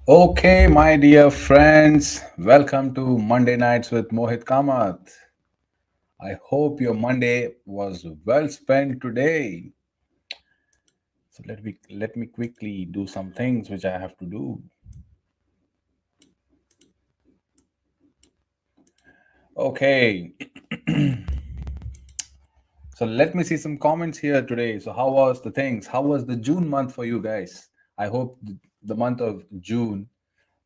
Okay, my dear friends, welcome to Monday Nights with Mohit Kamath. I hope your Monday was well spent today. So let me quickly do some things which I have to do. Okay, so let me see some comments here today. So how was the things? How was the June month for you guys? I hope the month of June,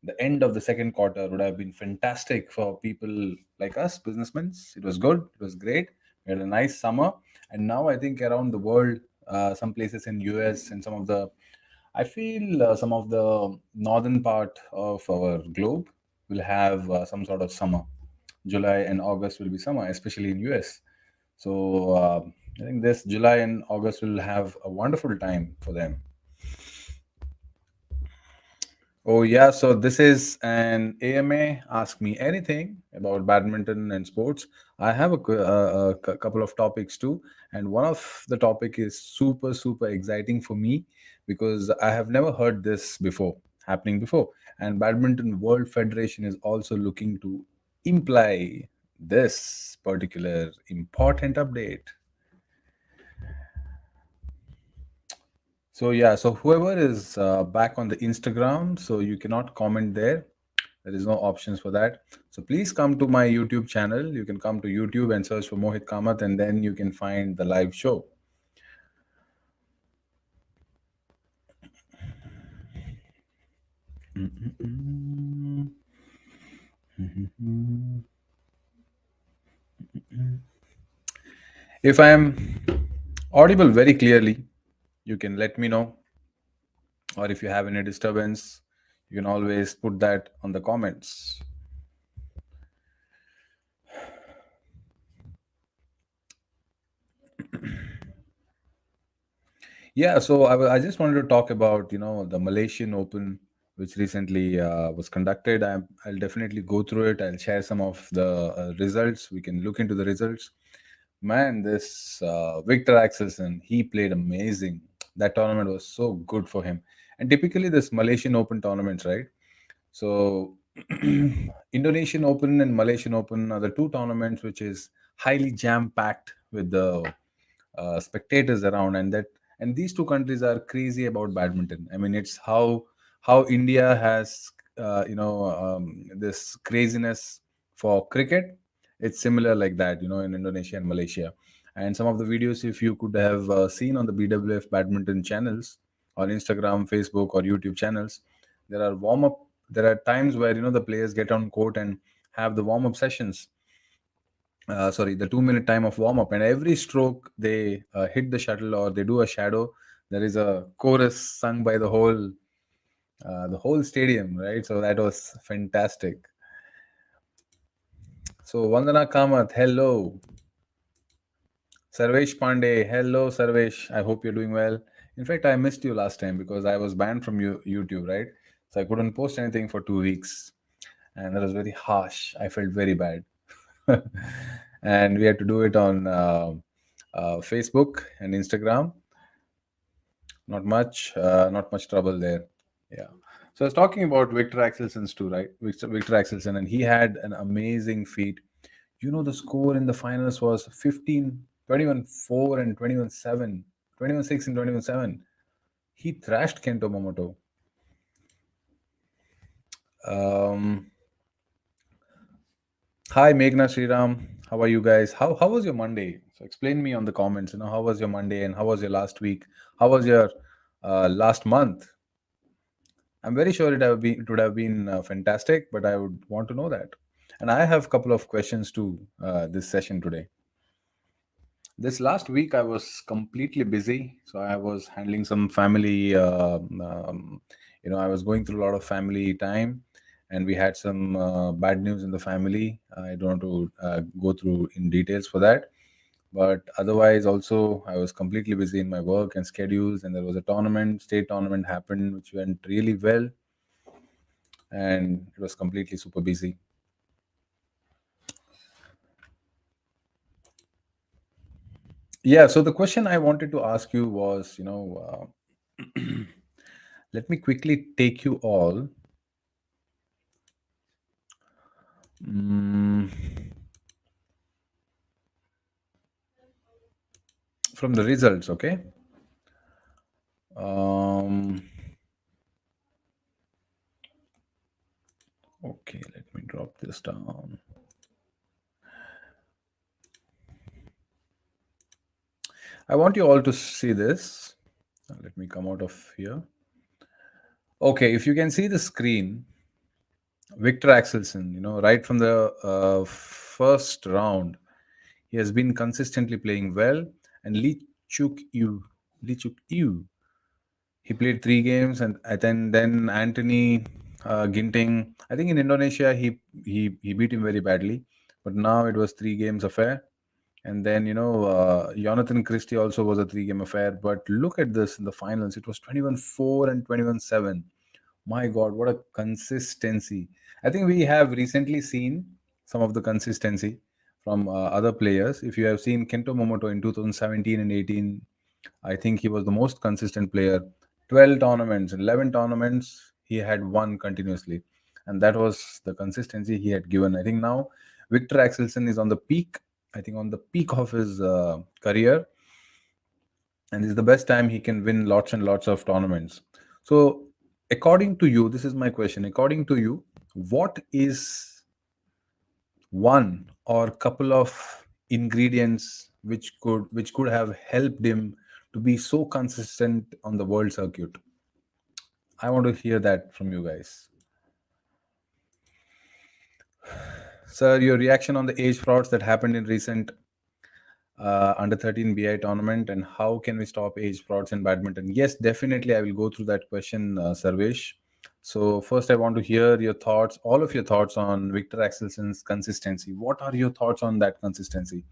the end of the second quarter, would have been fantastic for people like us, businessmen. It was good. It was great. We had a nice summer, and now I think around the world, some places in US and I feel some of the northern part of our globe will have some sort of summer. July and August will be summer, especially in US. So I think this July and August will have a wonderful time for them. Oh, yeah. So this is an AMA. Ask me anything about badminton and sports. I have a couple of topics too. And one of the topic is super, super exciting for me because I have never heard this happening before. And Badminton World Federation is also looking to imply this particular important update. So yeah, so whoever is back on the Instagram, so you cannot comment there. There is no options for that. So please come to my YouTube channel. You can come to YouTube and search for Mohit Kamath, and then you can find the live show. If I am audible very clearly, you can let me know. Or if you have any disturbance, you can always put that on the comments. Yeah, so I just wanted to talk about the Malaysian Open, which recently was conducted. I'll definitely go through it. I'll share some of the results. We can look into the results. Man, this Victor Axelsen, he played amazing. That tournament was so good for him. And typically, this Malaysian Open tournaments, right? So, Indonesian Open and Malaysian Open are the two tournaments which is highly jam packed with the spectators around, and these two countries are crazy about badminton. I mean, it's how India has this craziness for cricket. It's similar like that, in Indonesia and Malaysia. And some of the videos, if you could have seen on the BWF badminton channels on Instagram, Facebook, or YouTube channels, there are warm up. There are times where the players get on court and have the warm up sessions, sorry, the 2 minute time of warm up, and every stroke they hit the shuttle or they do a shadow, there is a chorus sung by the whole stadium, right? So that was fantastic. So Vandana Kamath, hello. Sarvesh Pandey, hello Sarvesh. I hope you're doing well. In fact, I missed you last time because I was banned from YouTube, right? So I couldn't post anything for 2 weeks, and that was very harsh. I felt very bad. And we had to do it on Facebook and Instagram. Not much trouble there. Yeah. So I was talking about Victor Axelsen's too, right? Victor Axelsen, and he had an amazing feat. The score in the finals was 15, 21-4 and 21-7, 21-6 and 21-7. He thrashed Kento Momoto. Um, Hi, Meghna Sriram. How are you guys? How was your Monday? So explain me on the comments. How was your Monday and how was your last week? How was your last month? I'm very sure it would have been fantastic, but I would want to know that. And I have a couple of questions to this session today. This last week, I was completely busy, so I was handling some family. I was going through a lot of family time, and we had some bad news in the family. I don't want to go through in details for that, but otherwise, also I was completely busy in my work and schedules. And there was a state tournament happened, which went really well, and it was completely super busy. Yeah. So the question I wanted to ask you was, let me quickly take you all. Mm, from the results, okay. Um, okay, let me drop this down. I want you all to see this. Let me come out of here. Okay, if you can see the screen, Victor Axelsen, right from the first round, he has been consistently playing well. And Lee Chuk Yu, he played 3 games, and then Anthony Ginting. I think in Indonesia he beat him very badly, but now it was 3 games affair. And then Jonathan Christie also was a 3 game affair. But look at this in the finals; it was 21-4 and 21-7. My God, what a consistency! I think we have recently seen some of the consistency from other players. If you have seen Kento Momoto in 2017 and 18, I think he was the most consistent player. 12 tournaments, 11 tournaments, he had won continuously. And that was the consistency he had given. I think now Victor Axelsen is on the peak, I think on the peak of his career. And this is the best time he can win lots and lots of tournaments. So, according to you, this is my question. According to you, what is one or couple of ingredients which could have helped him to be so consistent on the world circuit? I want to hear that from you guys. Sir, your reaction on the age frauds that happened in recent under 13 BI tournament, and how can we stop age frauds in badminton? Yes, definitely. I will go through that question, Sarvesh. So, first, I want to hear your thoughts, all of your thoughts on Victor Axelsen's consistency. What are your thoughts on that consistency?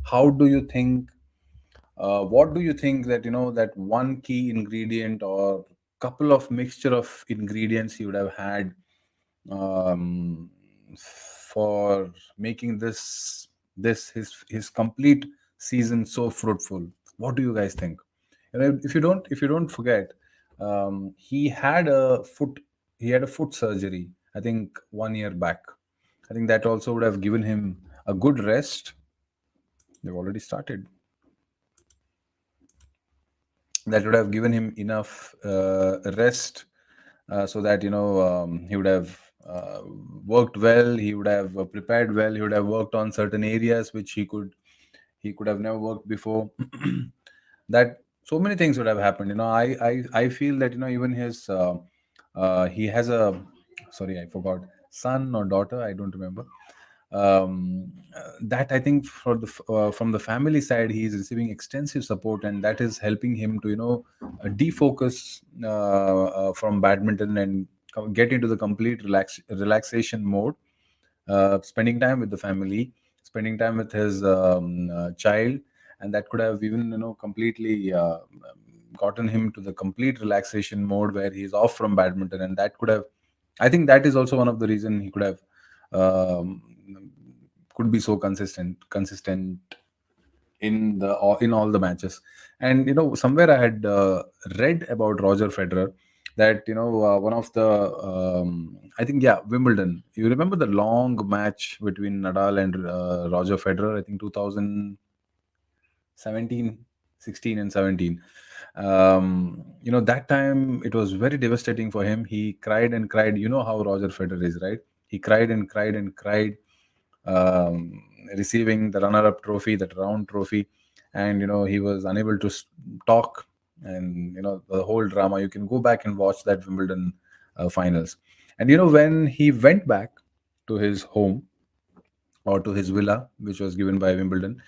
How do you think, what do you think that, that one key ingredient or couple of mixture of ingredients you would have had um, for making his complete season so fruitful? What do you guys think? If you don't forget, he had a foot surgery, I think 1 year back. I think that also would have given him a good rest. They've already started. That would have given him enough rest, so that he would have worked well, he would have prepared well, he would have worked on certain areas which he could have never worked before. That so many things would have happened. I feel that even his he has a, sorry, I forgot, son or daughter, I don't remember. That I think from the family side, he is receiving extensive support, and that is helping him to defocus from badminton and get into the complete relaxation mode, spending time with the family, spending time with his child. And that could have even completely gotten him to the complete relaxation mode where he's off from badminton. And that could have, I think that is also one of the reason he um, could be so consistent in all the matches. And somewhere I had read about Roger Federer, that one of the I think, yeah, Wimbledon. You remember the long match between Nadal and Roger Federer? I think 2017, 16 and 17. That time it was very devastating for him. He cried and cried. You know how Roger Federer is, right? He cried and cried and cried, um, receiving the runner-up trophy, that round trophy. And he was unable to talk. And the whole drama, you can go back and watch that Wimbledon finals. And when he went back to his home, or to his villa, which was given by Wimbledon,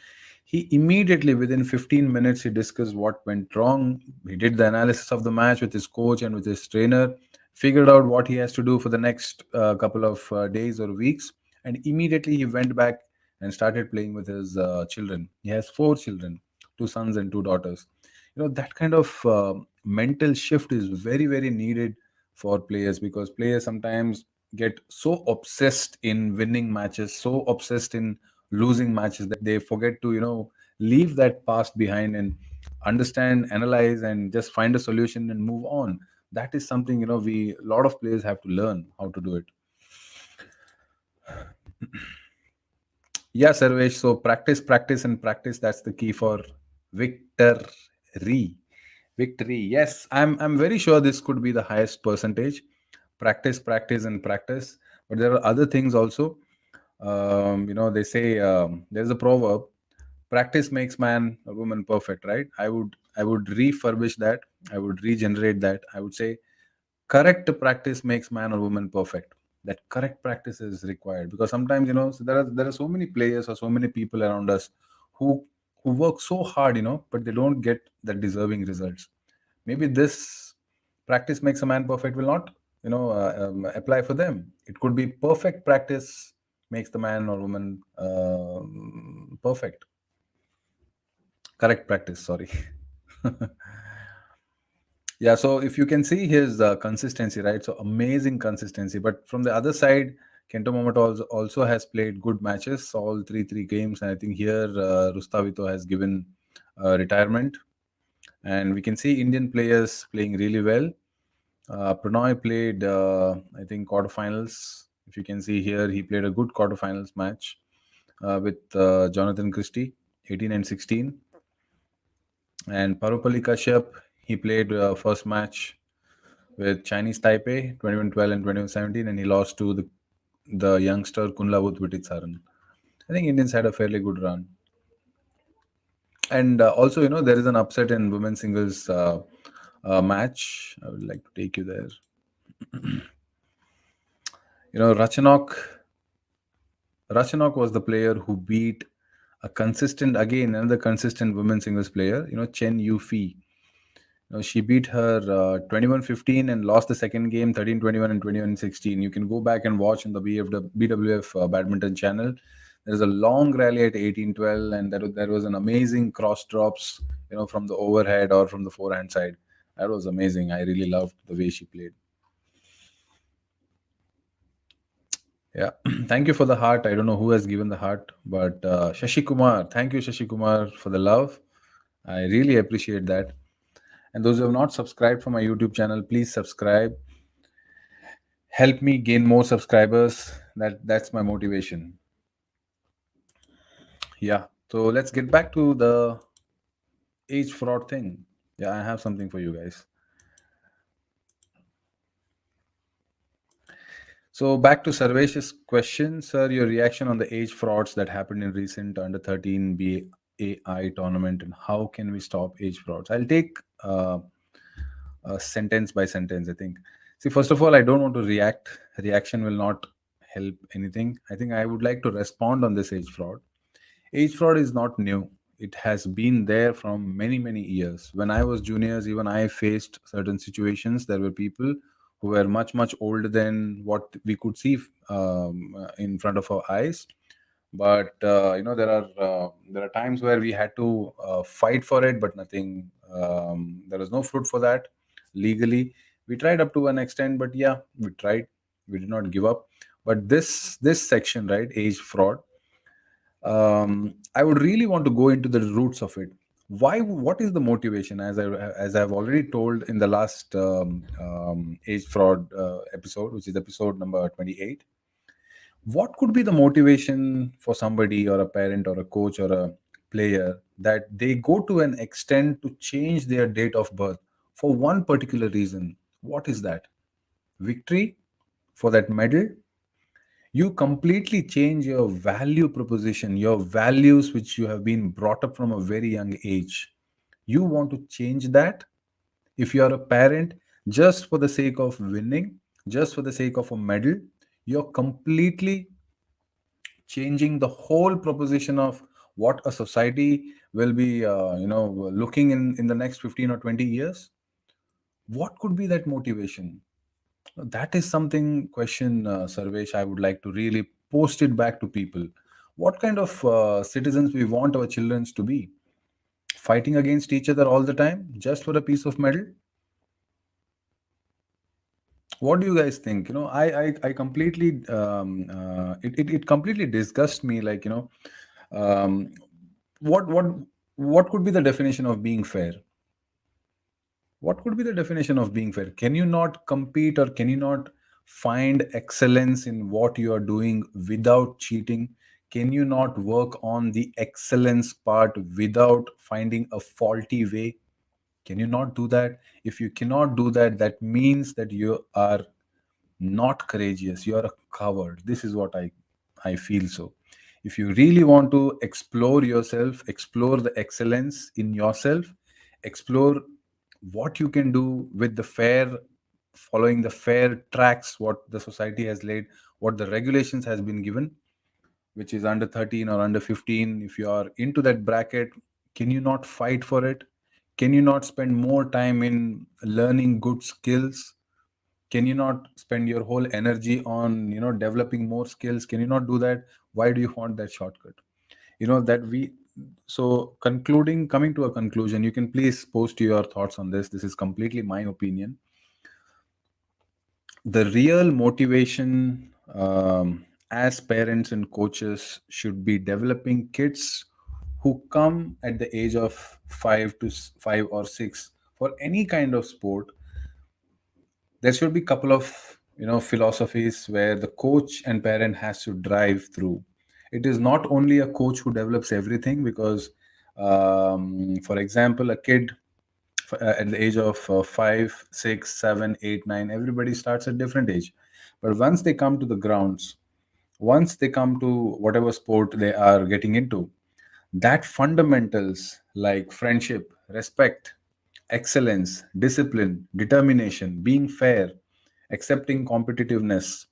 he immediately, within 15 minutes, he discussed what went wrong. He did the analysis of the match with his coach and with his trainer, figured out what he has to do for the next couple of days or weeks, and immediately he went back and started playing with his children. He has 4 children, 2 sons and 2 daughters. That kind of mental shift is very, very needed for players, because players sometimes get so obsessed in winning matches, so obsessed in losing matches, that they forget to leave that past behind and understand, analyze, and just find a solution and move on. That is something we a lot of players have to learn how to do it. Yeah, Sarvesh. So practice, practice, and practice. That's the key for victory. Victory. Yes, I'm very sure this could be the highest percentage. Practice, practice, and practice. But there are other things also. They say there's a proverb: practice makes man or woman perfect. Right? I would refurbish that. I would regenerate that. I would say correct practice makes man or woman perfect. That correct practice is required, because sometimes, so there are so many players or so many people around us who work so hard, but they don't get the deserving results. Maybe this practice makes a man perfect will not, apply for them. It could be perfect practice makes the man or woman perfect. Correct practice, sorry. Yeah, so if you can see his consistency, right? So amazing consistency. But from the other side, Kento Momoto also has played good matches, all three games. And I think here Rustavito has given retirement. And we can see Indian players playing really well. Pranoy played, I think, quarterfinals. If you can see here, he played a good quarterfinals match with Jonathan Christie, 18 and 16. And Parupalli Kashyap, he played first match with Chinese Taipei 2112 and 2117, and he lost to the youngster Kunlavut Vititsaran. I think Indians had a fairly good run. And also, there is an upset in women's singles match. I would like to take you there. Rachanok was the player who beat another consistent women's singles player, Chen Yufi. She beat her 21-15 and lost the second game 13-21 and 21-16. You can go back and watch on the BWF badminton channel. There's a long rally at 18-12, and there was an amazing cross drops, from the overhead or from the forehand side. That was amazing. I really loved the way she played. Yeah, thank you for the heart. I don't know who has given the heart, but Shashi Kumar, thank you, Shashi Kumar, for the love. I really appreciate that. And those who have not subscribed for my YouTube channel, please subscribe. Help me gain more subscribers. That's my motivation. Yeah. So let's get back to the age fraud thing. Yeah, I have something for you guys. So back to Sarvesh's question, sir. Your reaction on the age frauds that happened in recent under 13 BAI tournament, and how can we stop age frauds? I'll take sentence by sentence, I think. See, first of all, I don't want to react. Reaction will not help anything. I think I would like to respond on this age fraud. Age fraud is not new. It has been there from many, many years. When I was juniors, even I faced certain situations. There were people who were much, much older than what we could see in front of our eyes. But there are times where we had to fight for it, but nothing. There was no fruit for that legally. We tried up to an extent, but yeah, we tried. We did not give up. But this section, right, age fraud, I would really want to go into the roots of it. Why? What is the motivation? As I've already told in the last age fraud episode, which is episode number 28. What could be the motivation for somebody or a parent or a coach or a player that they go to an extent to change their date of birth for one particular reason? What is that? Victory for that medal? You completely change your value proposition, your values which you have been brought up from a very young age. You want to change that. If you are a parent, just for the sake of winning, just for the sake of a medal, you're completely changing the whole proposition of what a society will be looking in the next 15 or 20 years. What could be that motivation? That is something question, Sarvesh, I would like to really post it back to people. What kind of citizens we want our children to be? Fighting against each other all the time just for a piece of metal? What do you guys think? I completely it completely disgusts me. Like, um, what what what could be the definition of being fair? What could be the definition of being fair? Can you not compete, or can you not find excellence in what you are doing without cheating? Can you not work on the excellence part without finding a faulty way? Can you not do that? If you cannot do that, that means that you are not courageous. You are a coward. This is what I feel. So if you really want to explore yourself, explore the excellence in yourself, explore what you can do with the fair, following the fair tracks, what the society has laid, what the regulations has been given, which is under 13 or under 15. If you are into that bracket, can you not fight for it? Can you not spend more time in learning good skills? Can you not spend your whole energy on developing more skills? Can you not do that? Why do you want that shortcut? That we So concluding, coming to a conclusion, you can please post your thoughts on this. This is completely my opinion. The real motivation, as parents and coaches, should be developing kids who come at the age of 5 or 6 for any kind of sport. There should be a couple of philosophies where the coach and parent has to drive through. It is not only a coach who develops everything, because for example, a kid at the age of 5, 6, 7, 8, 9, everybody starts at different age. But once they come to the grounds, once they come to whatever sport they are getting into, that fundamentals like friendship, respect, excellence, discipline, determination, being fair, accepting competitiveness.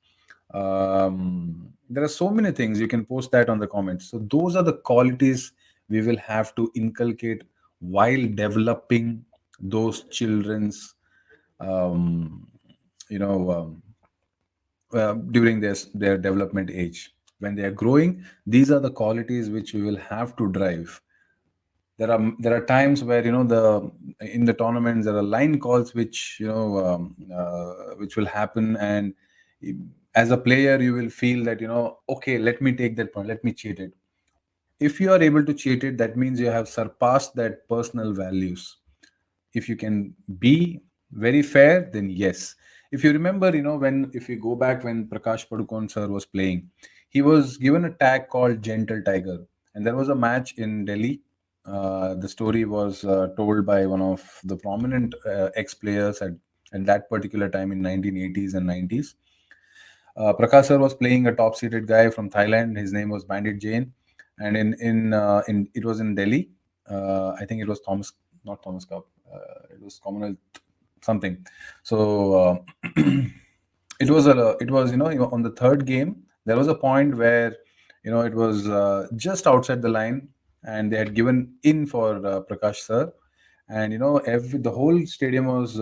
There are so many things. You can post that on the comments. So those are the qualities we will have to inculcate while developing those children's, um, you know, during their development age. When they are growing, these are the qualities which we will have to drive. There are times where the in the tournaments there are line calls which which will happen, and as a player you will feel that okay, let me take that point, let me cheat it. If you are able to cheat it, that means you have surpassed that personal values. If you can be very fair, then yes. If you remember, when if you go back, when Prakash Padukone sir was playing, he was given a tag called Gentle Tiger, and there was a match in Delhi. The story was told by one of the prominent ex-players at that particular time in 1980s and 90s. Prakash sir was playing a top-seeded guy from Thailand. His name was Bandit Jain, and in it was in Delhi. I think it was not Thomas Cup. It was Commonwealth something. So it was on the third game. There was a point where it was just outside the line, and they had given in for Prakash sir, and the whole stadium was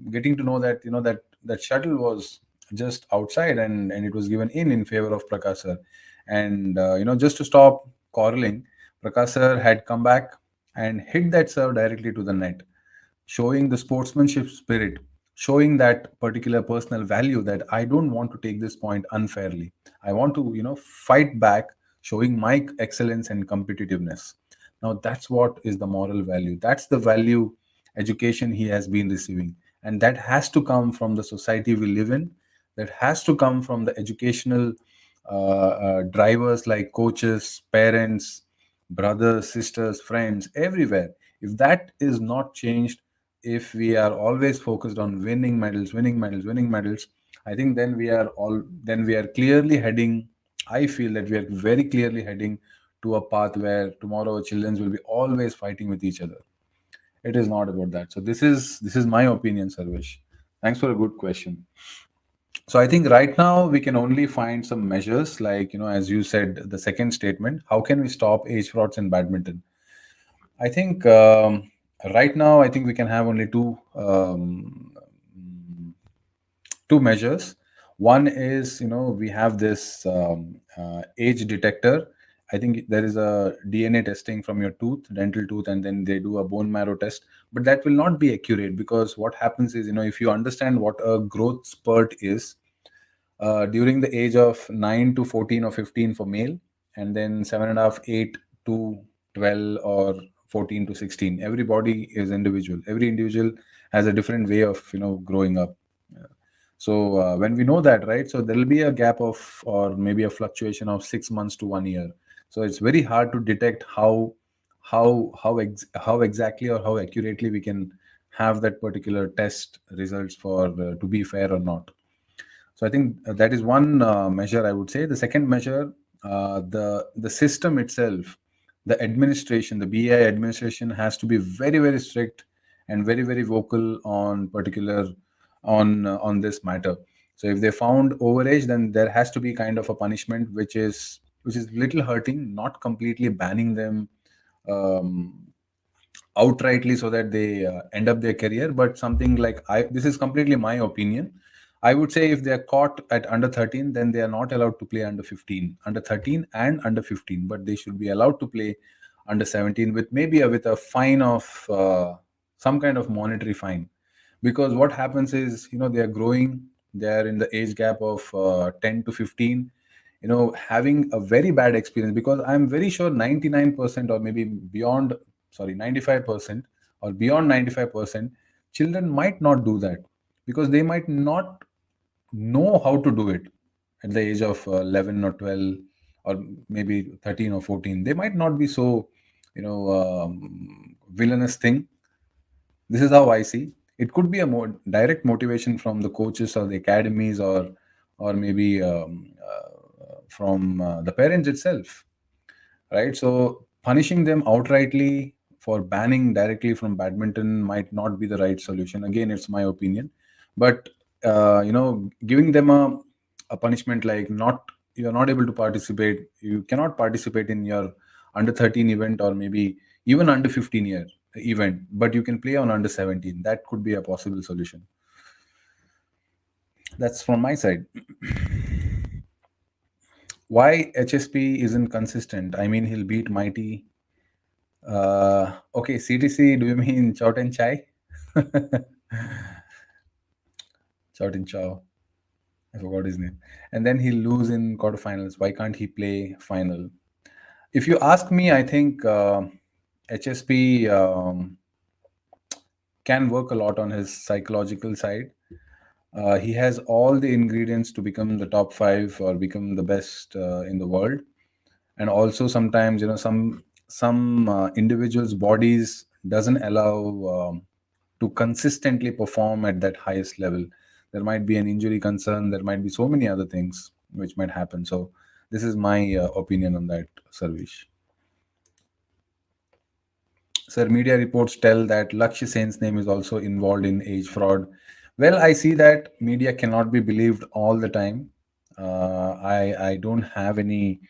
getting to know that that shuttle was just outside, and it was given in favor of Prakash sir. And just to stop quarreling, Prakash sir had come back and hit that serve directly to the net, showing the sportsmanship spirit, showing that particular personal value, that I don't want to take this point unfairly. I want to, fight back, showing my excellence and competitiveness. Now, that's what is the moral value. That's the value education he has been receiving. And that has to come from the society we live in. That has to come from the educational drivers like coaches, parents, brothers, sisters, friends, everywhere. If that is not changed, if we are always focused on winning medals, winning medals, winning medals, I think then we are clearly heading. I feel that we are very clearly heading to a path where tomorrow our children will be always fighting with each other. It is not about that. So this is my opinion, Sarvesh. Thanks for a good question. So I think right now we can only find some measures like, as you said, the second statement, how can we stop age frauds in badminton? I think right now, I think we can have only two measures. One is, we have this age detector. I think there is a DNA testing from your tooth, dental tooth, and then they do a bone marrow test. But that will not be accurate, because what happens is, if you understand what a growth spurt is, during the age of 9 to 14 or 15 for male, and then 7.5, 8 to 12, or 14 to 16. Every body is individual. Every individual has a different way of growing up. So when we know that, right? So there will be a gap of, or maybe a fluctuation of 6 months to 1 year. So it's very hard to detect how exactly or how accurately we can have that particular test results for to be fair or not. So I think that is one measure I would say. The second measure, the system itself, the administration, the BI administration has to be very strict and very vocal on particular on this matter. So if they found overage, then there has to be kind of a punishment which is little hurting, not completely banning them um, outrightly so that they end up their career, but something like, I this is completely my opinion, I would say if they are caught at under 13, then they are not allowed to play under 15, under 13 and under 15, but they should be allowed to play under 17 with maybe with a fine of some kind of monetary fine. Because what happens is, they are growing, they are in the age gap of 10 to 15, having a very bad experience, because I'm very sure 99% or maybe beyond, sorry, 95% or beyond 95%, children might not do that because they might not know how to do it at the age of 11 or 12 or maybe 13 or 14. They might not be so, villainous thing. This is how I see. It could be a more direct motivation from the coaches or the academies, or maybe from the parents itself, right? So punishing them outrightly for banning directly from badminton might not be the right solution. Again, it's my opinion, but giving them a punishment like, not, you're not able to participate, you cannot participate in your under 13 event, or maybe even under 15 year event, but you can play on under 17. That could be a possible solution. That's from my side. Why HSP isn't consistent? I mean, he'll beat Mighty. Okay, CTC, do you mean Chout and Chai? Chout and Chow. I forgot his name. And then he'll lose in quarterfinals. Why can't he play final? If you ask me, I think HSP can work a lot on his psychological side. He has all the ingredients to become the top five or become the best in the world. And also sometimes, some individuals' bodies doesn't allow to consistently perform at that highest level. There might be an injury concern. There might be so many other things which might happen. So this is my opinion on that, Sarvish. Sir, media reports tell that Lakshya Sen's name is also involved in age fraud. Well, I see that media cannot be believed all the time. I don't have any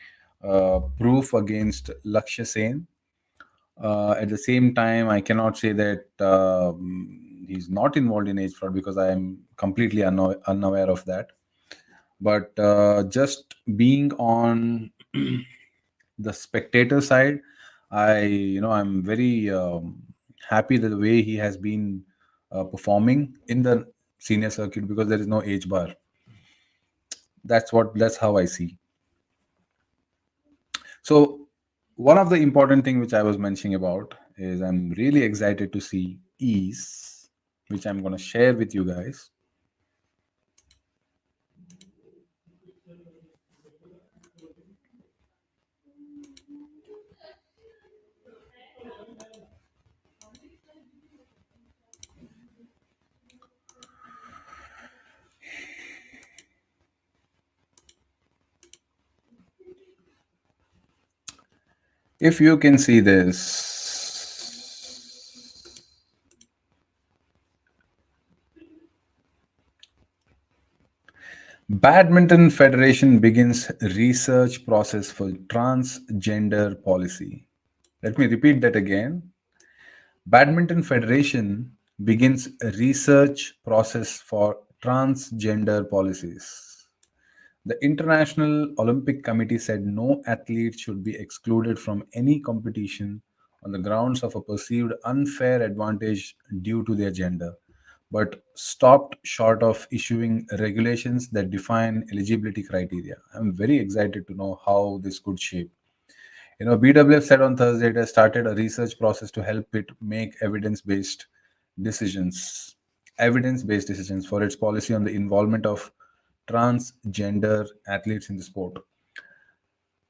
proof against Lakshya Sen. At the same time, I cannot say that he's not involved in age fraud, because I am completely unaware of that. But just being on the spectator side, I'm very happy that the way he has been performing in the senior circuit, because there is no age bar. That's how I see. So one of the important thing which I was mentioning about is, I'm really excited to see ease, which I'm going to share with you guys. If you can see this, Badminton Federation begins research process for transgender policy. Let me repeat that again. Badminton Federation begins a research process for transgender policies. The International Olympic Committee said no athlete should be excluded from any competition on the grounds of a perceived unfair advantage due to their gender, but stopped short of issuing regulations that define eligibility criteria. I'm very excited to know how this could shape. BWF said on Thursday it has started a research process to help it make evidence based decisions. evidence-based decisions for its policy on the involvement of transgender athletes in the sport.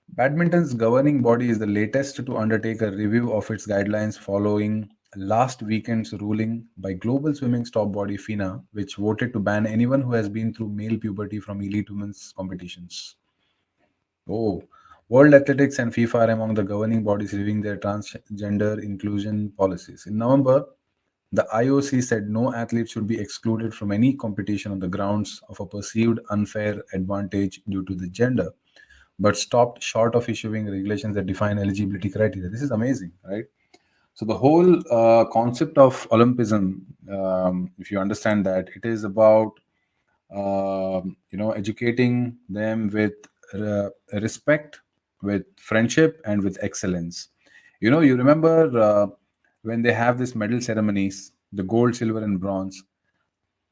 Badminton's governing body is the latest to undertake a review of its guidelines following last weekend's ruling by global swimming's top body FINA, which voted to ban anyone who has been through male puberty from elite women's competitions. Oh, World Athletics and FIFA are among the governing bodies reviewing their transgender inclusion policies. In November, the IOC said no athlete should be excluded from any competition on the grounds of a perceived unfair advantage due to the gender, but stopped short of issuing regulations that define eligibility criteria. This is amazing, right? So the whole concept of Olympism, if you understand that, it is about educating them with respect, with friendship, and with excellence. You remember when they have these medal ceremonies, the gold, silver, and bronze.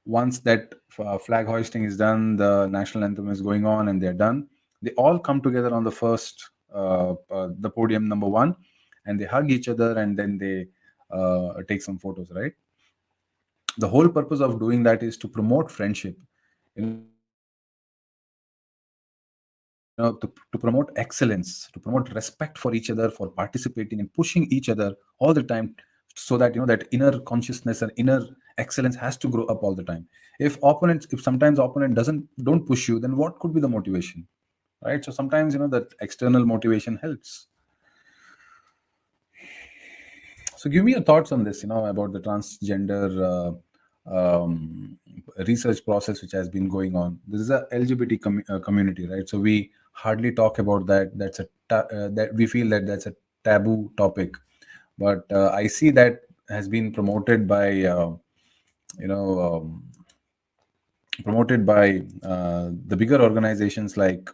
Once that flag hoisting is done, the national anthem is going on, and they're done. They all come together on the first, the podium number one, and they hug each other, and then they take some photos, right? The whole purpose of doing that is to promote friendship, to promote excellence, to promote respect for each other, for participating and pushing each other all the time, so that that inner consciousness and inner excellence has to grow up all the time. If sometimes opponent don't push you, then what could be the motivation, right? So sometimes that external motivation helps. So give me your thoughts on this, about the transgender research process which has been going on. This is a LGBT community, right? So we hardly talk about that. That we feel that that's a taboo topic, but I see that has been you know, um, promoted by the bigger organizations like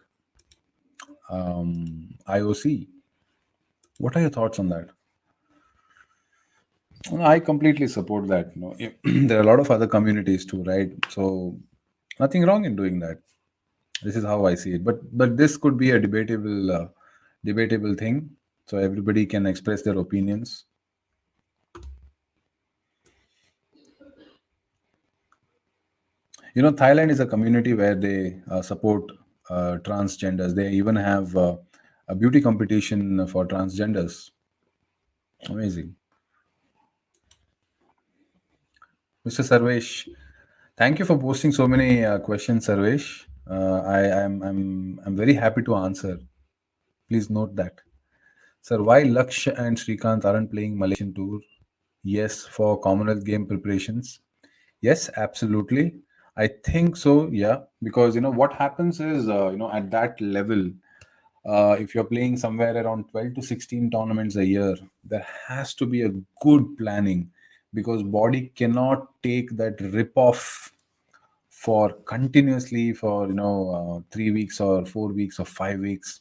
IOC. What are your thoughts on that? No, I completely support that. There are a lot of other communities too, right? So nothing wrong in doing that. This is how I see it. But this could be a debatable thing. So everybody can express their opinions. Thailand is a community where they support transgenders. They even have a beauty competition for transgenders. Amazing. Mr. Sarvesh, thank you for posting so many questions, Sarvesh. I'm very happy to answer. Please note that. Sir, why Laksh and Srikanth aren't playing Malaysian tour? Yes, for Commonwealth Game preparations. Yes, absolutely. I think so. Yeah, because what happens is at that level, if you're playing somewhere around 12 to 16 tournaments a year, there has to be a good planning, because body cannot take that rip off for continuously for 3 weeks or 4 weeks or 5 weeks.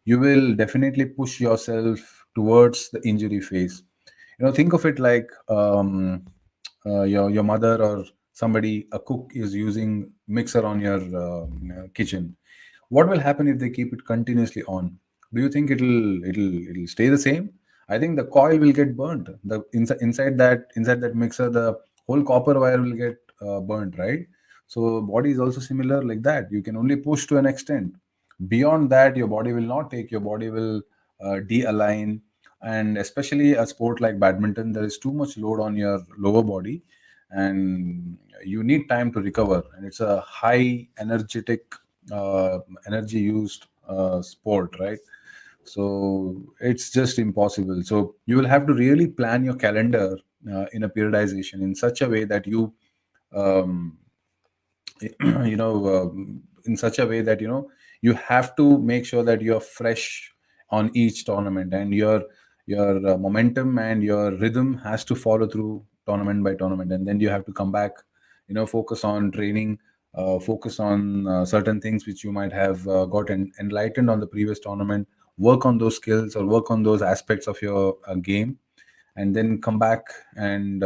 You will definitely push yourself towards the injury phase. Think of it like your mother or somebody, a cook, is using mixer on your kitchen. What will happen if they keep it continuously on? Do you think it'll stay the same? I think the coil will get burnt. The inside that mixer, the whole copper wire will get burnt, right? So body is also similar like that. You can only push to an extent. Beyond that, your body will not take. Your body will de-align. And especially a sport like badminton, there is too much load on your lower body, and you need time to recover. And it's a high energy used sport, right? So it's just impossible. So you will have to really plan your calendar in a periodization in such a way that um, in such a way that you have to make sure that you're fresh on each tournament, and your momentum and your rhythm has to follow through tournament by tournament. And then you have to come back, focus on training, focus on certain things which you might have gotten enlightened on the previous tournament, work on those skills or work on those aspects of your game, and then come back and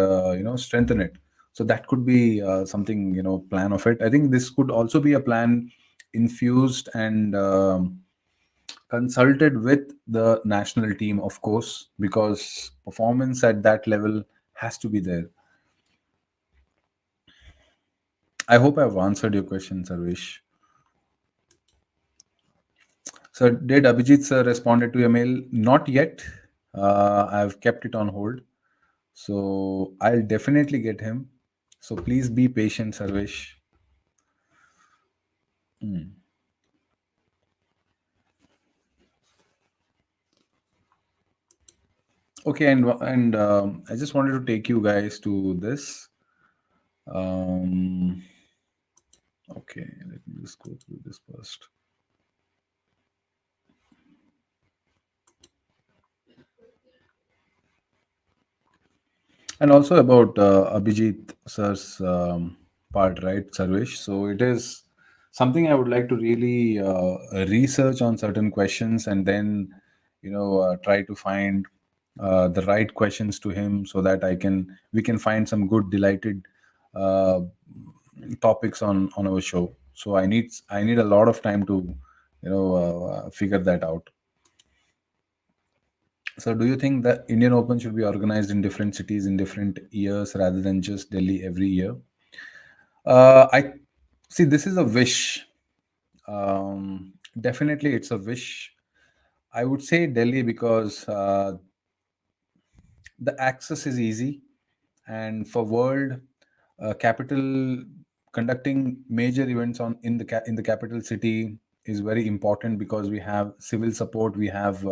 strengthen it. So that could be something, plan of it. I think this could also be a plan infused and consulted with the national team, of course, because performance at that level has to be there. I hope I've answered your question, Sarvesh. So, did Abhijit sir responded to your mail? Not yet. I've kept it on hold. So, I'll definitely get him. So, please be patient, Sarvesh. Hmm. Okay, and I just wanted to take you guys to this. Um, okay, let me just go through this first. And also about Abhijit sir's part, right, Sarvesh? So it is something I would like to really research on certain questions and then, try to find the right questions to him so that we can find some good, delighted uh, topics on our show. So I need a lot of time to, figure that out. So, do you think that Indian Open should be organized in different cities in different years rather than just Delhi every year? I see. This is a wish. Definitely, it's a wish. I would say Delhi because the access is easy, and for world capital, conducting major events in the capital city is very important because we have civil support, we have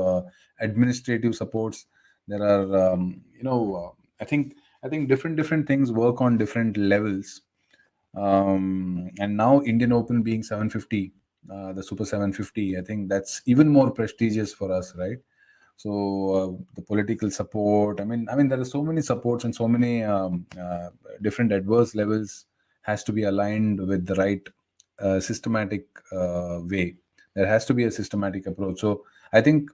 administrative supports. There are I think different things work on different levels. And now Indian Open being 750, the Super 750, I think that's even more prestigious for us, right? So the political support, I mean there are so many supports and so many different adverse levels has to be aligned with the right systematic way. There has to be a systematic approach. So I think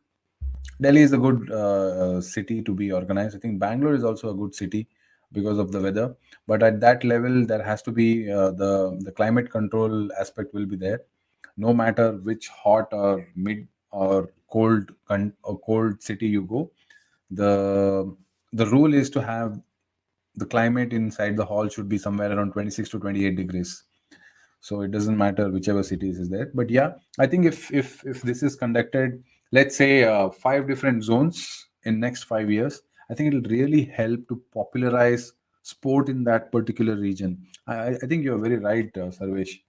Delhi is a good city to be organized. I think Bangalore is also a good city because of the weather. But at that level, there has to be the climate control aspect will be there. No matter which hot or mid or cold city you go, the the rule is to have the climate inside the hall should be somewhere around 26 to 28 degrees. So it doesn't matter whichever cities is there. But yeah, I think if this is conducted, let's say five different zones in next 5 years, I think it'll really help to popularize sport in that particular region. I think you're very right, Sarvesh.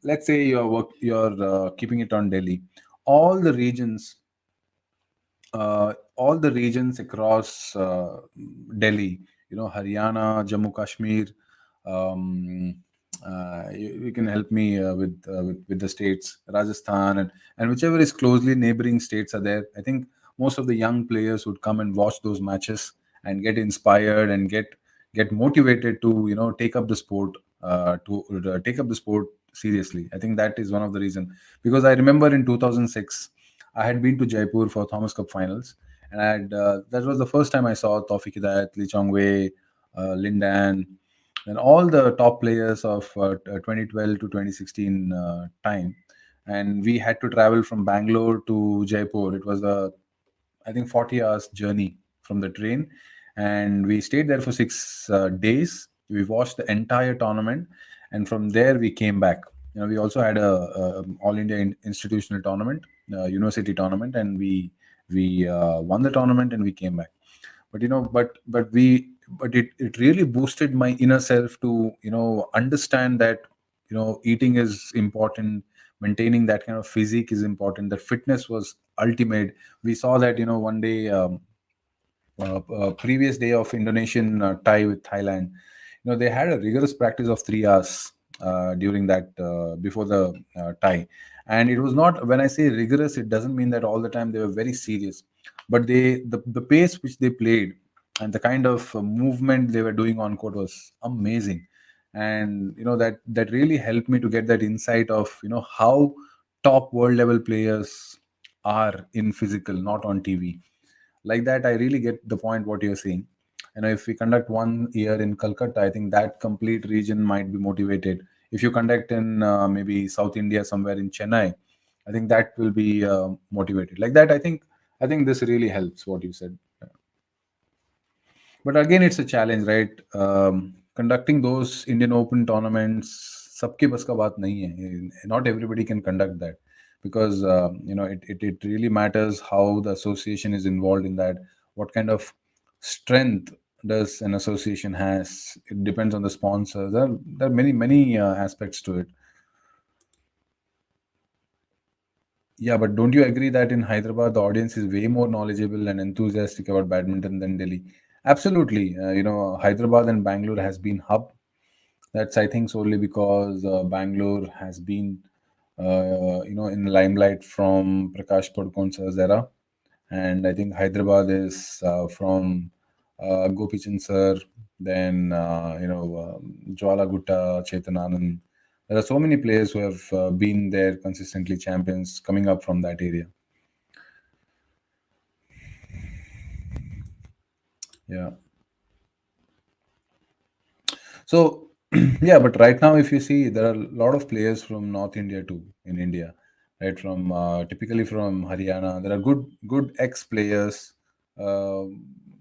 Let's say you're keeping it on Delhi. All the regions all the regions across Delhi, Haryana, Jammu Kashmir. You can help me with the states, Rajasthan, and whichever is closely neighboring states are there. I think most of the young players would come and watch those matches and get inspired and get motivated to take up the sport to take up the sport seriously. I think that is one of the reason because I remember in 2006 I had been to Jaipur for Thomas Cup finals, and that was the first time I saw Tawfiq Hidayat, Lee Chong Wei, Lindan, and all the top players of 2012 to 2016 time. And we had to travel from Bangalore to Jaipur. It was a I think 40 hours journey from the train, and we stayed there for 6 days. We watched the entire tournament, and from there we came back. We also had a All India institutional tournament, university tournament, and we won the tournament and we came back. But it really boosted my inner self to understand that eating is important, maintaining that kind of physique is important, that fitness was ultimate. We saw that one day, previous day of Indonesian tie with Thailand, they had a rigorous practice of 3 hours during that before the tie. And it was not, when I say rigorous, it doesn't mean that all the time they were very serious, but the pace which they played and the kind of movement they were doing on court was amazing. And that really helped me to get that insight of how top world level players are in physical, not on TV. Like that, I really get the point what you're saying. If we conduct one year in Calcutta, I think that complete region might be motivated. If you conduct in maybe South India, somewhere in Chennai, I think that will be motivated. Like that, I think this really helps what you said. But again, it's a challenge, right? conducting those Indian Open tournaments, सबके बस का बात नहीं है. Not everybody can conduct that because it really matters how the association is involved in that. What kind of strength does an association has? It depends on the sponsor. There are many aspects to it. Yeah, but don't you agree that in Hyderabad the audience is way more knowledgeable and enthusiastic about badminton than Delhi? Absolutely. Hyderabad and Bangalore has been hub. That's I think solely because Bangalore has been in the limelight from Prakash Padukone's era, and I think Hyderabad is from Gopi Chand sir, then Jwala Gutta, Chetananand. There are so many players who have been there consistently champions coming up from that area. Yeah. So, yeah, but right now, if you see, there are a lot of players from North India too in India, right? From typically from Haryana, there are good ex players uh,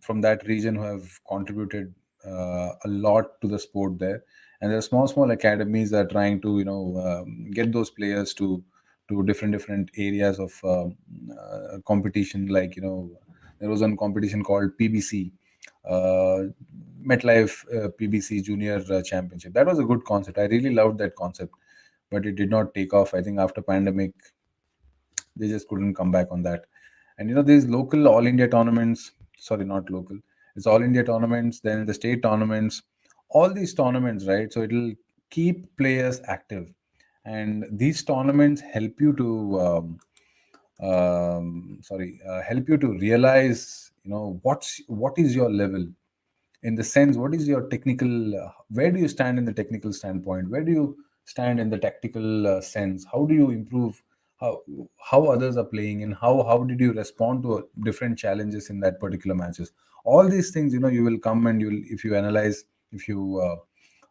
from that region who have contributed a lot to the sport there. And there are small academies that are trying to get those players to different areas of competition. Like there was one competition called PBC, uh, MetLife PBC Junior Championship. That was a good concept. I really loved that concept, but it did not take off. I think after pandemic, they just couldn't come back on that. And these local All India tournaments. Sorry, not local. It's All India tournaments. Then the state tournaments. All these tournaments, right? So it'll keep players active, and these tournaments help you to help you to realize what is your level, in the sense what is your technical where do you stand in the technical standpoint, where do you stand in the tactical sense, how do you improve, how others are playing, and how did you respond to different challenges in that particular matches. All these things, you will come and you'll if you analyze, if you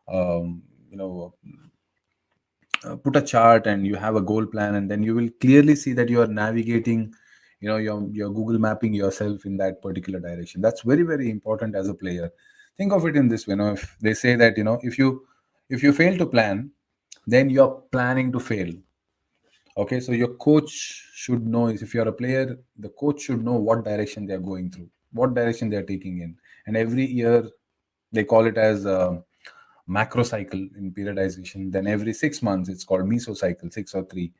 um, you know put a chart and you have a goal plan, and then you will clearly see that you are navigating, you're Google mapping yourself in that particular direction. That's very very important as a player. Think of it in this way, if they say that, if you fail to plan, then you're planning to fail. Okay, so your coach should know, if you're a player, the coach should know what direction they're going through, what direction they're taking in. And every year they call it as macro cycle in periodization. Then every 6 months it's called meso cycle, 6 or 3.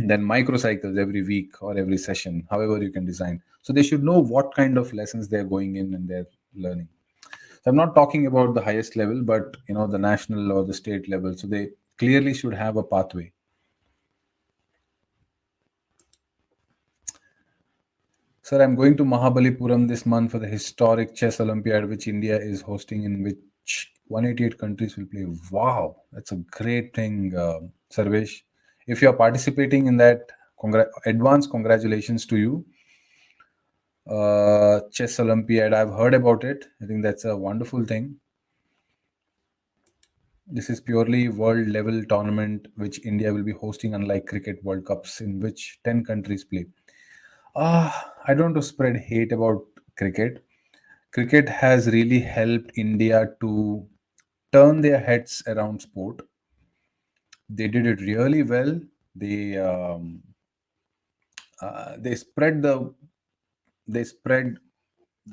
Then micro cycles every week or every session, however you can design. So they should know what kind of lessons they're going in and they're learning. So I'm not talking about the highest level, but the national or the state level. So they clearly should have a pathway. Sir, I'm going to Mahabalipuram this month for the historic chess Olympiad, which India is hosting, in which 188 countries will play. Wow, that's a great thing, Sarvesh. If you're participating in that, advance congratulations to you. Chess Olympiad, I've heard about it. I think that's a wonderful thing. This is purely world level tournament which India will be hosting, unlike cricket World Cups in which 10 countries play. I don't want to spread hate about cricket. Cricket has really helped India to turn their heads around sport. They did it really well. They spread the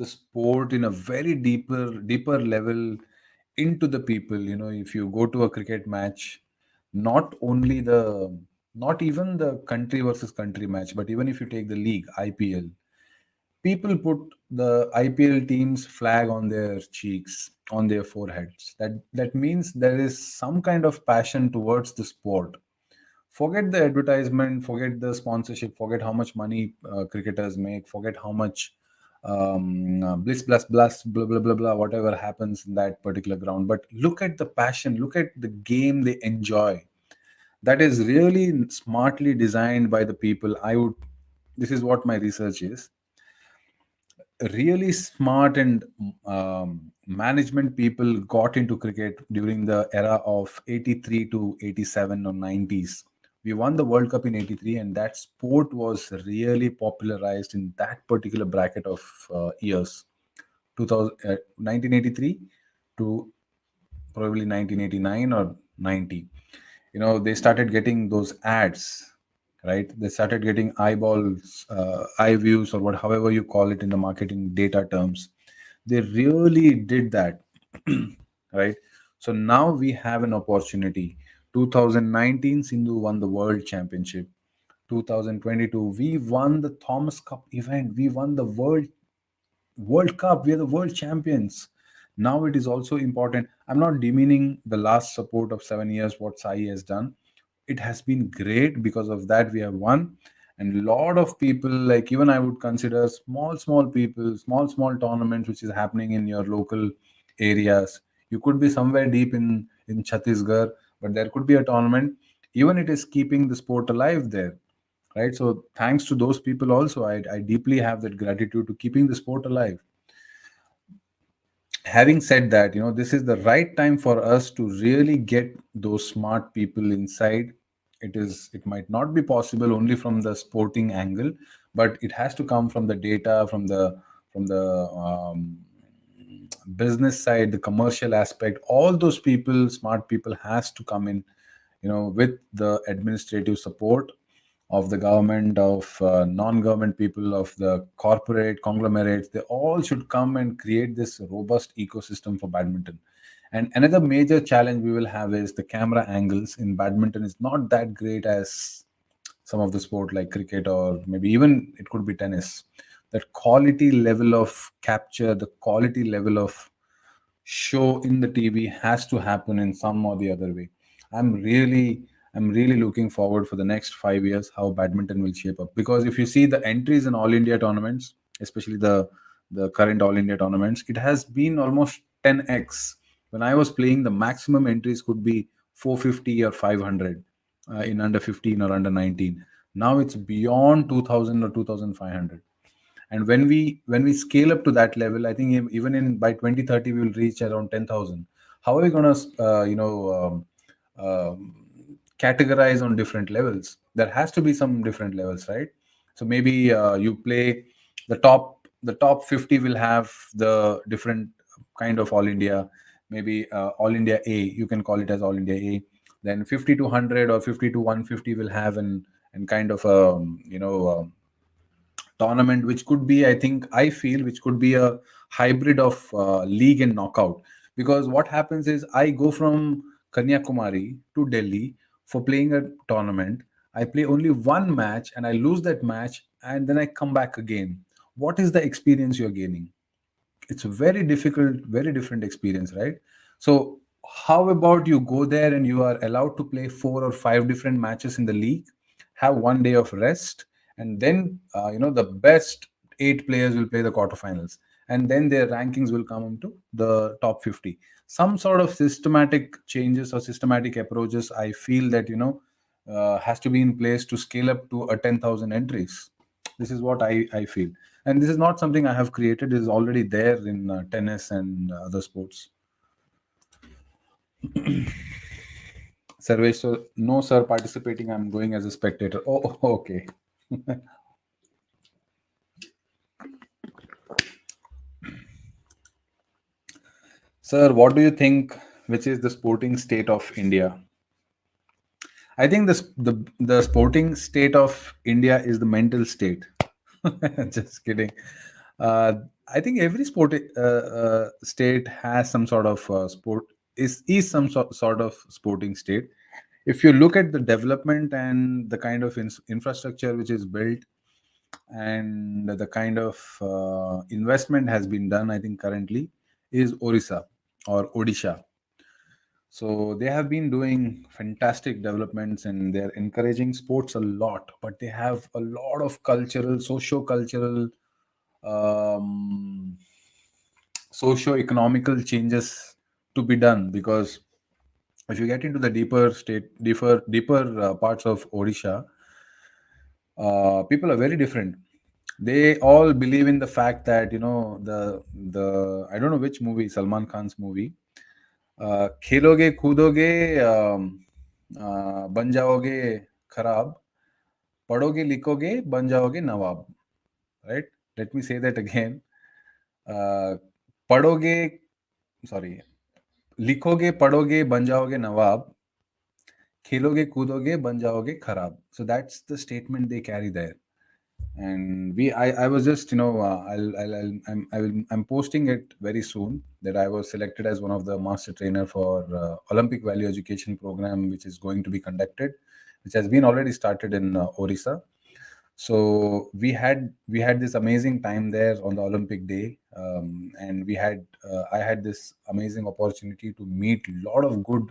sport in a very deeper level into the people. If you go to a cricket match, not only the not even the country versus country match, but even if you take the league IPL, people put the IPL team's flag on their cheeks, on their foreheads. That means there is some kind of passion towards the sport. Forget the advertisement, forget the sponsorship, forget how much money cricketers make, forget how much bliss, blast, blast, blah blah blah blah, whatever happens in that particular ground. But look at the passion, look at the game they enjoy. That is really smartly designed by the people. This is what my research is. Really smart and management people got into cricket during the era of 83 to 87 or 90s. We won the World Cup in 83, and that sport was really popularized in that particular bracket of years, 1983 to probably 1989 or 90. They started getting those ads, right? They started getting eyeballs, eye views, or what, however you call it in the marketing data terms. They really did that, right? So now we have an opportunity. 2019, Sindhu won the world championship. 2022, we won the Thomas Cup event. We won the World Cup. We are the world champions. Now it is also important. I'm not demeaning the last support of 7 years, what Sai has done. It has been great. Because of that, we have won. And a lot of people, like even I would consider small people, small tournaments, which is happening in your local areas. You could be somewhere deep in Chhattisgarh, but there could be a tournament. Even it is keeping the sport alive there, right? So thanks to those people also, I deeply have that gratitude to keeping the sport alive. Having said that, this is the right time for us to really get those smart people inside. It might not be possible only from the sporting angle, but it has to come from the data, from the business side, the commercial aspect. All those people, smart people, has to come in, with the administrative support of the government, of non-government people, of the corporate conglomerates. They all should come and create this robust ecosystem for badminton. And another major challenge we will have is the camera angles in badminton is not that great as some of the sport like cricket, or maybe even it could be tennis. That quality level of capture, the quality level of show in the TV has to happen in some or the other way. I'm really I'm really looking forward for the next 5 years how badminton will shape up, because if you see the entries in all India tournaments, especially the current all India tournaments, it has been almost 10x. When I was playing, the maximum entries could be 450 or 500 in under 15 or under 19. Now it's beyond 2000 or 2500. And when we scale up to that level, I think even in by 2030 we will reach around 10,000. How are we going to categorize on different levels? There has to be some different levels, right? So maybe you play the top 50 will have the different kind of all India. Maybe all India A, you can call it as all India A. Then 50 to 100 or 50 to 150 will have an and kind of tournament, which could be, I feel, which could be a hybrid of league and knockout. Because what happens is, I go from Kanyakumari to Delhi for playing a tournament. I play only one match and I lose that match, and then I come back again. What is the experience you're gaining? It's a very difficult, very different experience, right? So how about you go there and you are allowed to play 4 or 5 different matches in the league, have 1 day of rest, and then the best 8 players will play the quarterfinals, and then their rankings will come into the top 50. Some sort of systematic changes or systematic approaches, I feel that has to be in place to scale up to a 10,000 entries. This is what I feel. And this is not something I have created. It is already there in tennis and other sports. Sarvesh, so no, sir, participating. I'm going as a spectator. Oh, okay. Sir, what do you think? Which is the sporting state of India? I think the sporting state of India is the mental state. Just kidding. Uh, I think every state has some sort of sport, is some sort of sporting state. If you look at the development and the kind of infrastructure which is built, and the kind of investment has been done, I think currently is Orissa or Odisha. So they have been doing fantastic developments and they're encouraging sports a lot, but they have a lot of cultural, socio-cultural, um, socio-economical changes to be done. Because if you get into the deeper parts of Odisha, people are very different. They all believe in the fact that the I don't know which movie, Salman Khan's movie, खेलोगे कूदोगे बन जाओगे खराब, पढ़ोगे लिखोगे बन जाओगे नवाब, right? Let me say that again. uh, पढ़ोगे, sorry, लिखोगे पढ़ोगे बन जाओगे नवाब, खेलोगे कूदोगे बन जाओगे खराब. So that's the statement they carry there. And I was just, I'm posting it very soon, that I was selected as one of the master trainer for Olympic Value Education program, which is going to be conducted, which has been already started in Orissa. So we had this amazing time there on the Olympic day, and I had this amazing opportunity to meet a lot of good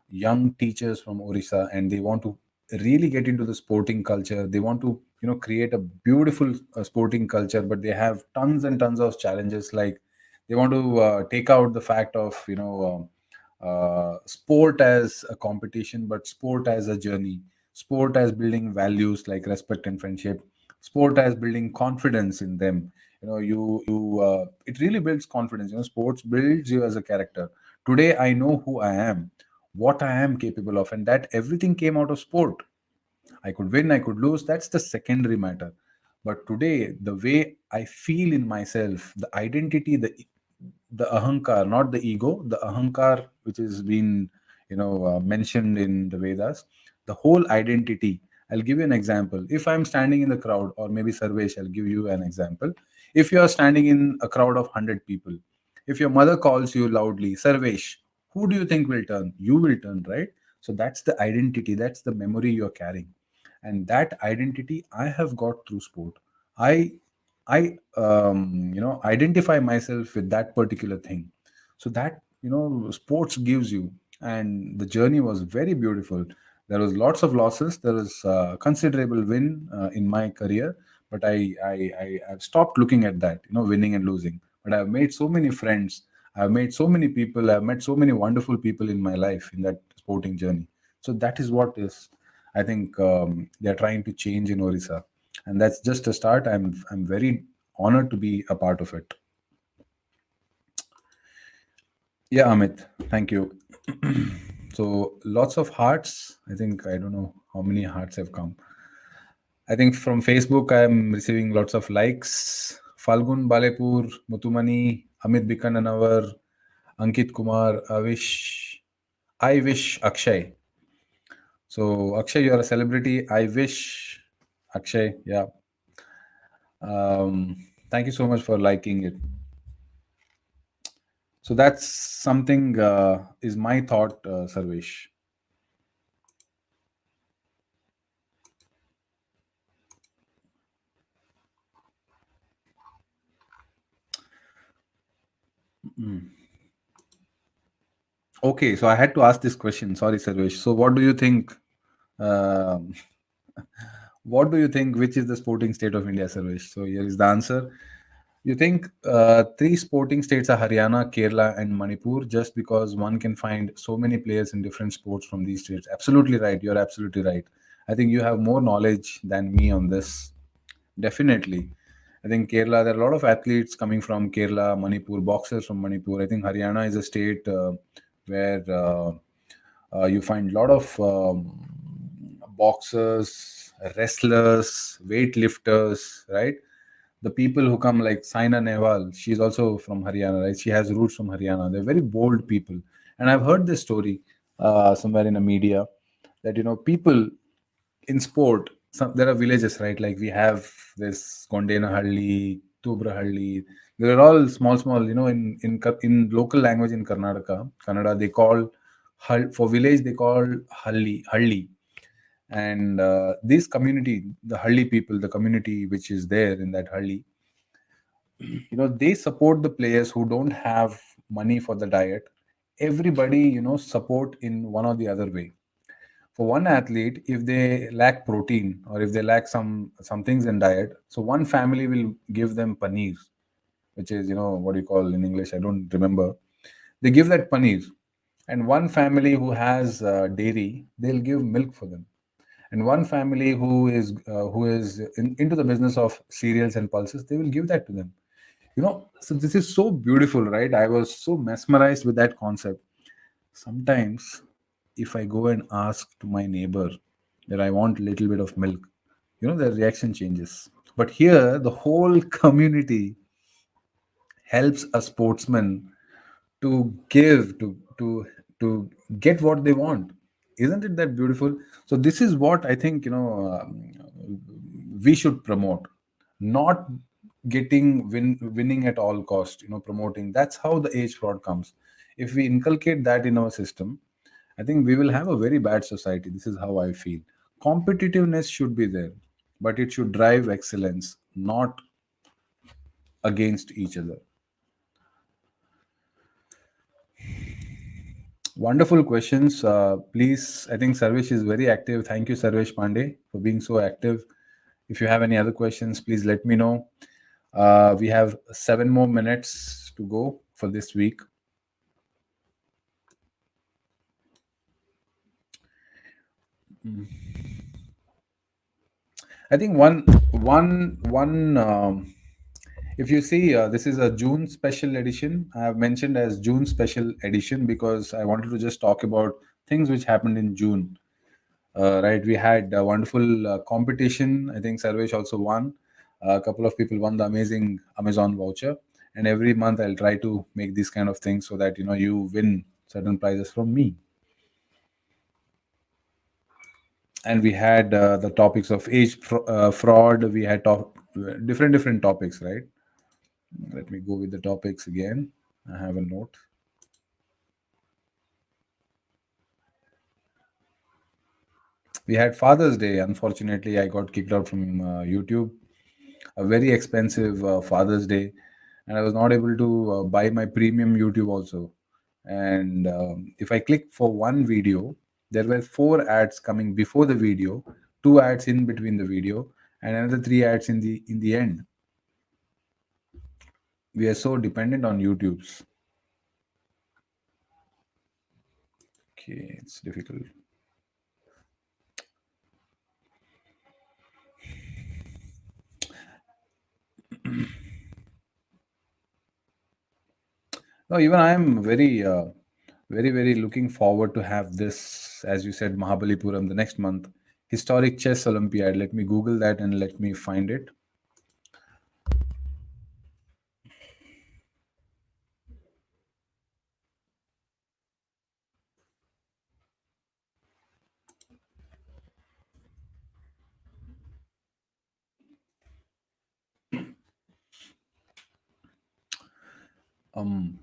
young teachers from Orissa, and they want to really get into the sporting culture. They want to, create a beautiful sporting culture, but they have tons and tons of challenges. Like, they want to take out the fact of, sport as a competition, but sport as a journey. Sport as building values like respect and friendship. Sport as building confidence in them. It really builds confidence. Sports builds you as a character. Today I know who I am, what I am capable of, and that everything came out of sport. I could win, I could lose. That's the secondary matter. But today, the way I feel in myself, the identity, the ahankar, not the ego, the ahankar, which has been, mentioned in the Vedas, the whole identity. I'll give you an example. If I'm standing in the crowd, or maybe Sarvesh, I'll give you an example. If you are standing in a crowd of 100 people, if your mother calls you loudly, Sarvesh, who do you think will turn? You will turn, right? So that's the identity, that's the memory you're carrying. And that identity I have got through sport. I identify myself with that particular thing. So that, sports gives you. And the journey was very beautiful. There was lots of losses, there was considerable win in my career, but I've stopped looking at that, winning and losing. But I've made so many friends, I've made so many people, I've met so many wonderful people in my life in that sporting journey. So that is what is, I think, they're trying to change in Orissa, and that's just a start. I'm very honored to be a part of it. Yeah, Amit, thank you. So lots of hearts. I think I don't know how many hearts have come. I think from Facebook I'm receiving lots of likes. Falgun Balepur, Mutumani, Amit Bikananavar, Ankit Kumar, I wish Akshay. So Akshay, you're a celebrity. I wish Akshay. Yeah. Thank you so much for liking it. So that's something is my thought, Sarvesh. Okay, so I had to ask this question. Sorry, Sarvesh. So what do you think? Um what do you think? Which is the sporting state of India, Sarvesh? So here is the answer. You think three sporting states are Haryana, Kerala, and Manipur just because one can find so many players in different sports from these states? Absolutely right. You're absolutely right. I think you have more knowledge than me on this. Definitely. I think Kerala, there are a lot of athletes coming from Kerala, Manipur, boxers from Manipur. I think Haryana is a state where you find a lot of boxers, wrestlers, weightlifters, right? The people who come like Saina Nehwal, she's also from Haryana, right? She has roots from Haryana. They're very bold people. And I've heard this story somewhere in the media that, people in sport, there are villages, right? Like we have this Kondenahalli, Tubrahalli. They're all small, small. In local language in Karnataka, Kannada, they call for village they call Halli. And this community, the Halli people, the community which is there in that Halli, they support the players who don't have money for the diet. Everybody, support in one or the other way. For one athlete, if they lack protein or if they lack some things in diet, so one family will give them paneer, which is, what do you call in English, I don't remember. They give that paneer. And one family who has dairy, they'll give milk for them. And one family who is into the business of cereals and pulses, they will give that to them. So this is so beautiful, right? I was so mesmerized with that concept. Sometimes if I go and ask to my neighbor that I want a little bit of milk, their reaction changes. But here the whole community helps a sportsman to to to get what they want. Isn't it that beautiful? So this is what I think, we should promote, not winning at all cost. Promoting. That's how the age fraud comes. If we inculcate that in our system, I think we will have a very bad society. This is how I feel. Competitiveness should be there, but it should drive excellence, not against each other. Wonderful questions. Please, I think Sarvesh is very active. Thank you, Sarvesh Pandey, for being so active. If you have any other questions, please let me know. We have 7 more minutes to go for this week. I think one. If you see, this is a June special edition. I have mentioned as June special edition because I wanted to just talk about things which happened in June. Right, we had a wonderful competition. I think Sarvesh also won. A couple of people won the amazing Amazon voucher, and every month I'll try to make these kind of things so that you win certain prizes from me. And we had the topics of fraud. We had different topics, right? Let me go with the topics again. I have a note. We had Father's Day. Unfortunately, I got kicked out from YouTube. A very expensive Father's Day, and I was not able to buy my premium YouTube also. And if I click for one video, there were four ads coming before the video, two ads in between the video, and another three ads in the end. We are so dependent on YouTube's. Okay, it's difficult. No, even I am very looking forward to have this, as you said, Mahabalipuram the next month. Historic Chess Olympiad. Let me Google that and let me find it.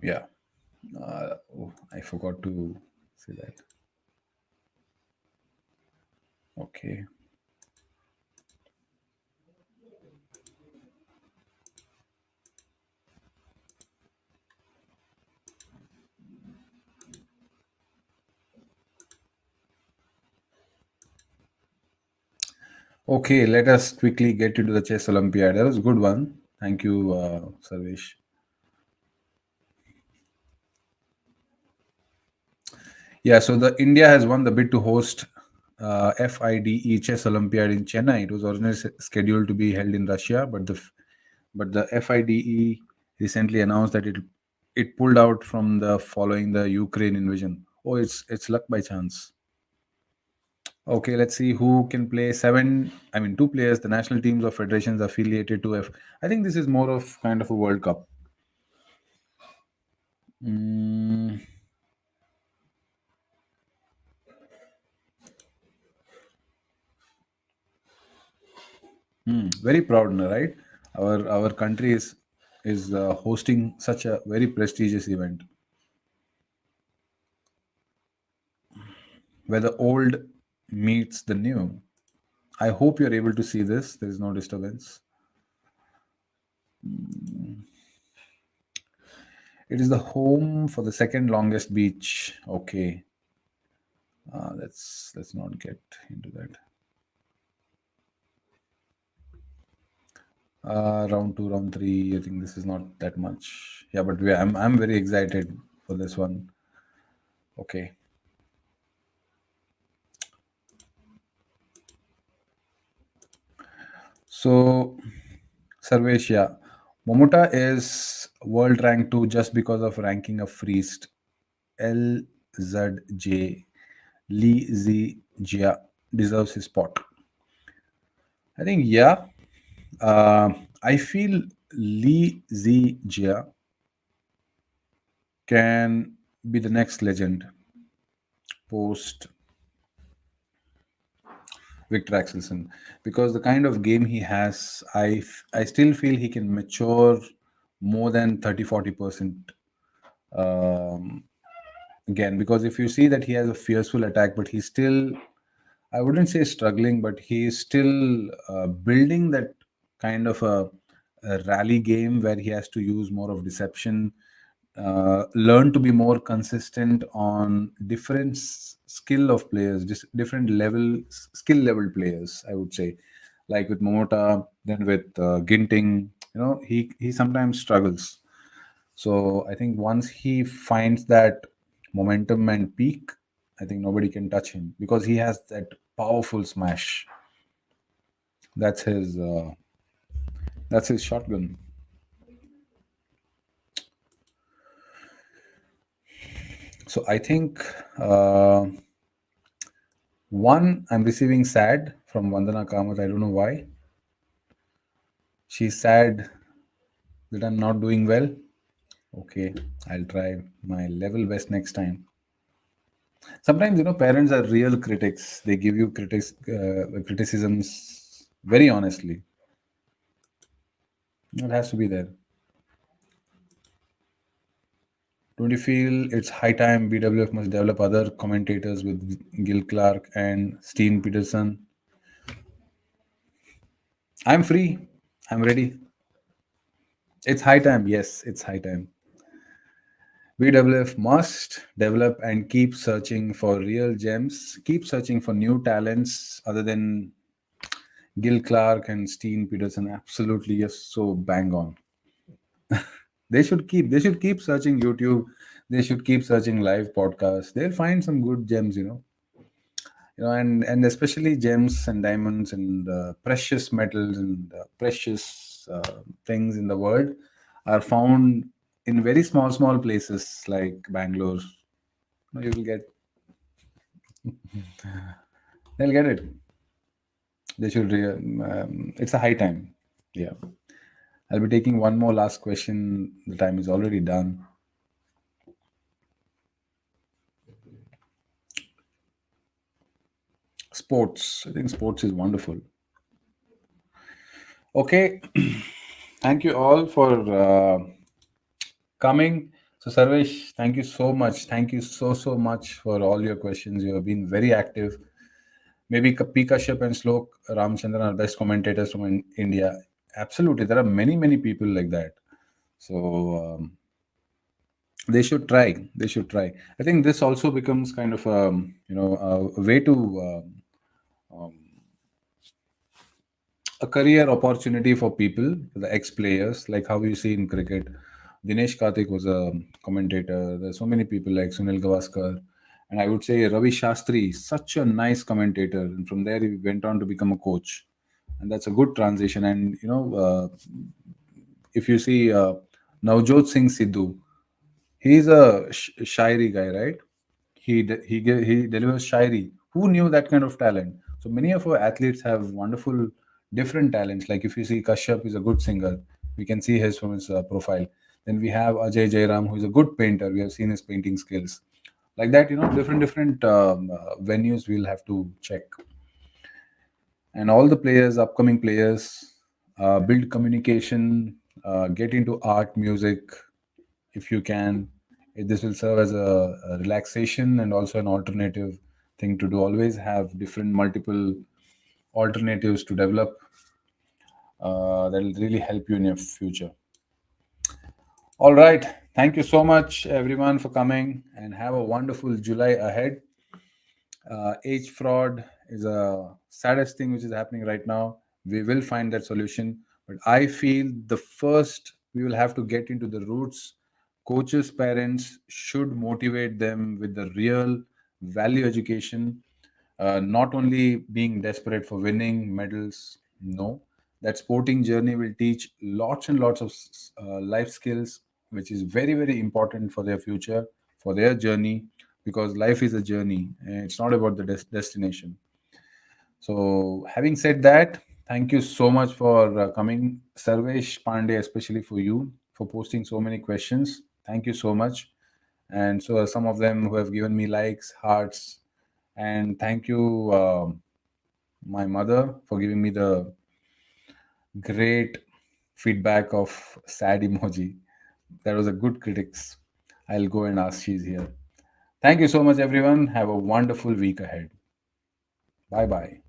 Yeah. Oh, I forgot to say that. Okay. Okay, let us quickly get into the Chess Olympiad. That was a good one. Thank you, Sarvesh. Yeah, so the India has won the bid to host FIDE Chess Olympiad in Chennai. It was originally scheduled to be held in Russia, but the FIDE recently announced that it pulled out from the following the Ukraine invasion. Oh, it's luck by chance. Okay, let's see who can play seven. I mean, two players. The national teams of federations affiliated to F. I think this is more of kind of a World Cup. Mm, very proud, no, right? Our country is hosting such a very prestigious event where the old meets the new. I hope you're able to see this. There is no disturbance. It is the home for the second longest beach. Okay, let's not get into that. Round two, round three. I think this is not that much. Yeah, but I'm very excited for this one. Okay. So, Sarvesh, yeah, Momota is world rank 2 just because of ranking of Priest. LZJ Li Zijia deserves his spot. I think, yeah. I feel Li Zijia can be the next legend post Victor Axelsen, because the kind of game he has, I still feel he can mature more than 30-40% um, again. Because if you see that he has a fierceful attack, but he's still, I wouldn't say struggling, but he's still building that kind of a rally game where he has to use more of deception, learn to be more consistent on different skill of players, just different skill level players, I would say. Like with Momota, then with Ginting, he sometimes struggles. So I think once he finds that momentum and peak, I think nobody can touch him because he has that powerful smash. That's his. That's his shotgun. So I think one, I'm receiving sad from Vandana Kamath. I don't know why. She's sad that I'm not doing well. Okay, I'll try my level best next time. Sometimes parents are real critics. They give you criticisms very honestly. It has to be there. Don't you feel it's high time BWF must develop other commentators with Gil Clark and Steen Peterson? I'm free. I'm ready. It's high time. Yes, it's high time. BWF must develop and keep searching for real gems, keep searching for new talents other than Gil Clark and Steen Peterson. Absolutely, yes, so bang on. They should keep searching YouTube. They should keep searching live podcasts. They'll find some good gems, and especially gems and diamonds and precious metals and precious things in the world are found in very small places like Bangalore. You will get They'll get it. They should. It's a high time. Yeah. I'll be taking one more last question. The time is already done. Sports. I think sports is wonderful. Okay. Thank you all for coming. So, Sarvesh, thank you so much. Thank you so much for all your questions. You have been very active. Maybe P. Kashyap and Slok Ramchandran are best commentators from India. Absolutely. There are many people like that. So, they should try. They should try. I think this also becomes kind of a way to a career opportunity for people, the ex players, like how you see in cricket. Dinesh Karthik was a commentator. There's so many people like Sunil Gavaskar, and I would say Ravi Shastri, such a nice commentator, and from there he went on to become a coach, and that's a good transition. And if you see Navjot Singh Sidhu, he's a shairi guy, right? He delivers shairi. Who knew that kind of talent? So many of our athletes have wonderful different talents. Like if you see Kashyap is a good singer, we can see his from his profile. Then we have Ajay Jairam, who is a good painter. We have seen his painting skills. Like that, different venues we'll have to check. And all the players, upcoming players, build communication, get into art, music, if you can. This will serve as a relaxation and also an alternative thing to do. Always have different multiple alternatives to develop. That will really help you in your future. All right. Thank you so much, everyone, for coming, and have a wonderful July ahead. Age fraud is a saddest thing which is happening right now. We will find that solution, but I feel the first we will have to get into the roots. Coaches, parents should motivate them with the real value education, not only being desperate for winning medals. No, that sporting journey will teach lots and lots of life skills, which is very important for their future, for their journey, because life is a journey and it's not about the destination. So, having said that, thank you so much for coming, Sarvesh Pandey, especially for you for posting so many questions. Thank you so much. and so some of them who have given me likes, hearts, and thank you, my mother, for giving me the great feedback of sad emoji. That was a good critics. I'll go and ask. She's here. Thank you so much, everyone. Have a wonderful week ahead. Bye bye.